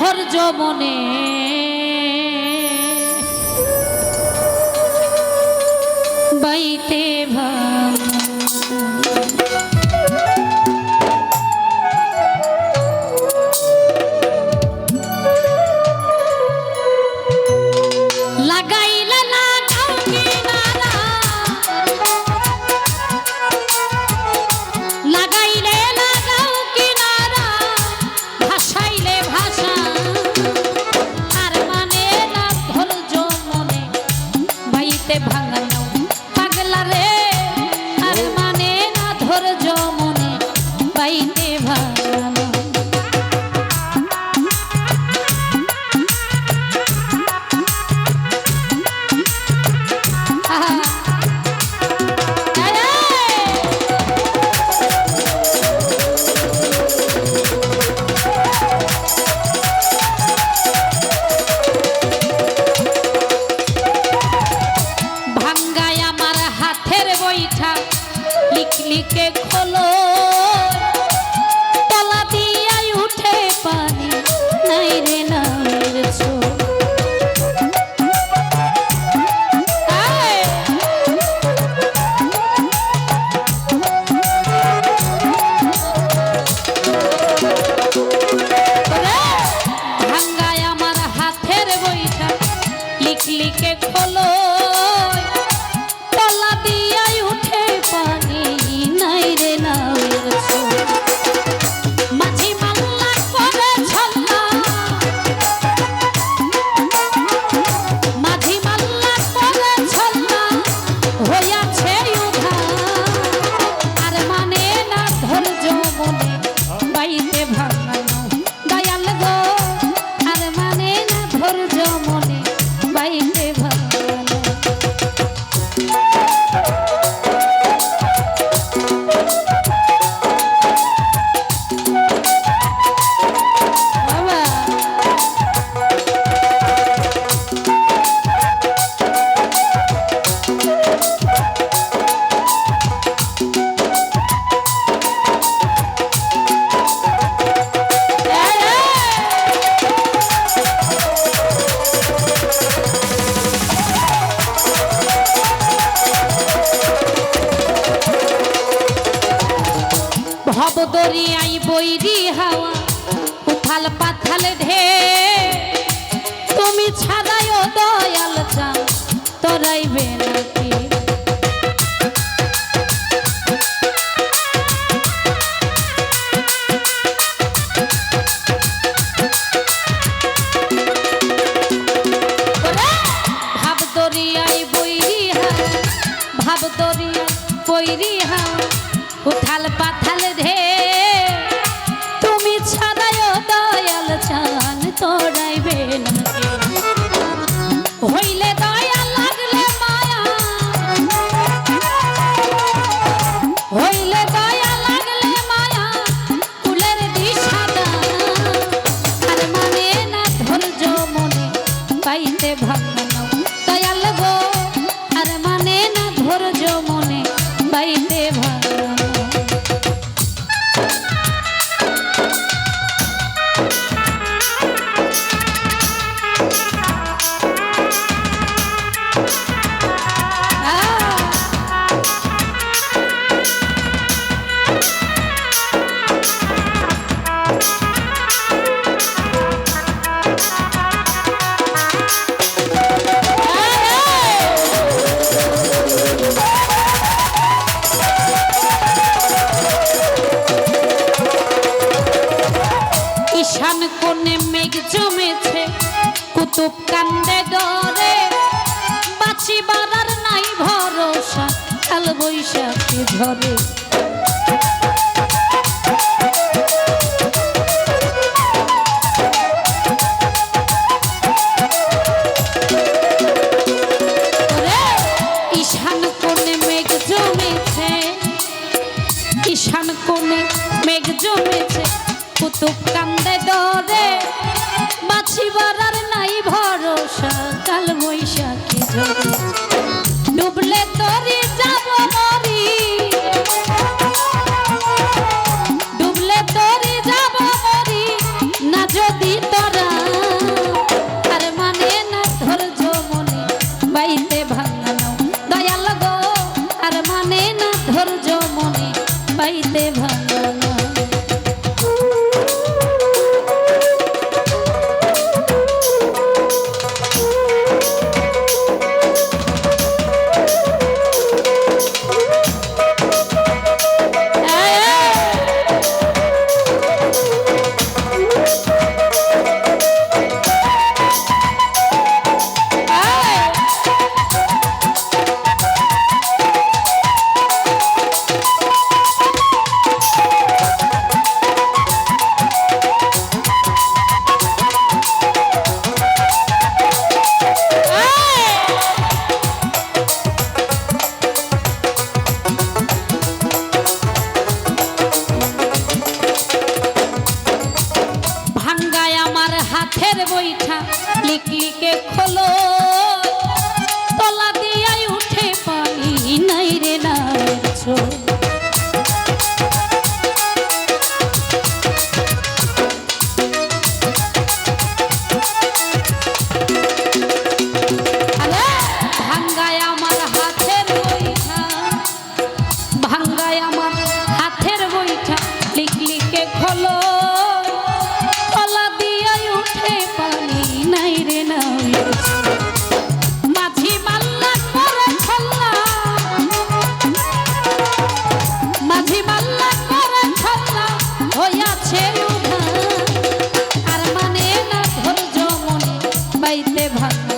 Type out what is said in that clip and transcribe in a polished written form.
ধৈর্য মনে বাইতে লাগাইলে লাগাও কিনারা লাগাইলে লাগাও কিনারা ভাসাইলে ভাষা আর মানে না ধৈর্য মনে বাইতে ভাঙানো পাগলা রে আর মানে না ধৈর্য মনে বাইতে ভাঙানো লিখে খোলো তলা দিয়াই উঠে পানি নাই রে নামের ছোট ভাঙ্গায় আমার হাতের বইটা লিখে খোলো তলা দিয়াই উঠে পানি নাই রে নামের ছোট মাঝি মাল্লা করে ছল্লা মাঝি মাল্লা করে ছল্লা হইয়াছে উধা আর মানে না ধৈর্য মনে বাইতে ভাঙানো দয়াল গো আর মানে না ধৈর্য মনে বাইতে ভাঙানো ভব দরিয়াই বৈরি হাওয়া উথাল পাথাল ঢে তুমি ছাড়াই ও দয়াল চাও তোরাইবে নাকি ভাব দরিয়াই বৈরি হাওয়া ভাব দরিয়াই বৈরি হাওয়া উথাল পাথাল ধে তুমি ছাড়াইও দয়াল চান তোরাইবে নাকি হইলে দয়া লাগলে মায়া হইলে দয়া লাগলে মায়া কুলের দিশাদা আর মানে না ধৈর্য মনে পাইতে ভাঙানো দয়াল গো আর মানে না ধৈর্য মনে বাইতে ভাঙানো ঈশান কোণে মেঘ জমেছে কুতুব কান্দে ডরে বাঁচিবার আর নাই ভরসা কাল বৈশাখী ঝরে ঈশান কোণে মেঘ জমেছে ঈশান কোণে মেঘ জমেছে কুতুব কান্দে ডরে বাঁচিবার আর নাই ভরসা কাল বৈশাখী ঝরে ডুবলে তরি যাব মরি বইঠা লিকলিকে খোলো তলা দিয়াই উঠে পানি নাই রে নামের ছোট ভাঙ্গায় আমার হাতের বইঠা লিকলিকে খোলো তলা দিয়াই উঠে পানি নাই রে নামের মাঝি মাল্লা করে ছল্লা হইয়াছে উঠা আর মানে না ধৈর্য মনে বাইতে ভাঙা